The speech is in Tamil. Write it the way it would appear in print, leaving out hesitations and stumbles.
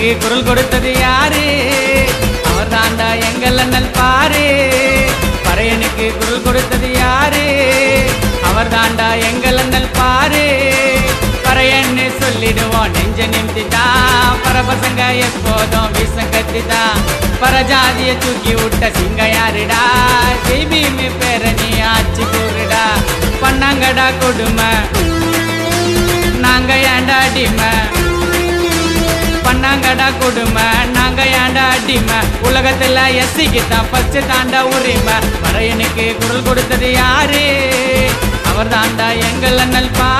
பறையனுக்கு குரல் கொடுத்தது யாரு? அவர் தாண்டா எங்கள் அண்ணல் பாரு. பறையனுக்கு குரல் கொடுத்தது யாரு? அவர் தாண்டா எங்கள் அண்ணல் பாரு. பறையன்னு சொல்லிடுவோம் நெஞ்ச நிமித்திதான். பரபசங்க எப்போதும் விஷம் கத்திதான். பரஜாதிய தூக்கி விட்ட சிங்க யாருடா? ஜெய்பீமி பேரணி ஆட்சி கூறுடா. பண்ணாங்கடா கொடுமை நாங்க ஏண்டா அடிமை. பண்ணாங்கடா கொடுமை நாங்க ஏண்டா அடிமை. உலகத்துல எஸ்சிக்கு தான் பச்சை தாண்டா உரிமை. பறையனுக்கு குரல் கொடுத்தது யாரு? அவர் தாண்டா எங்கள் அண்ணல் பா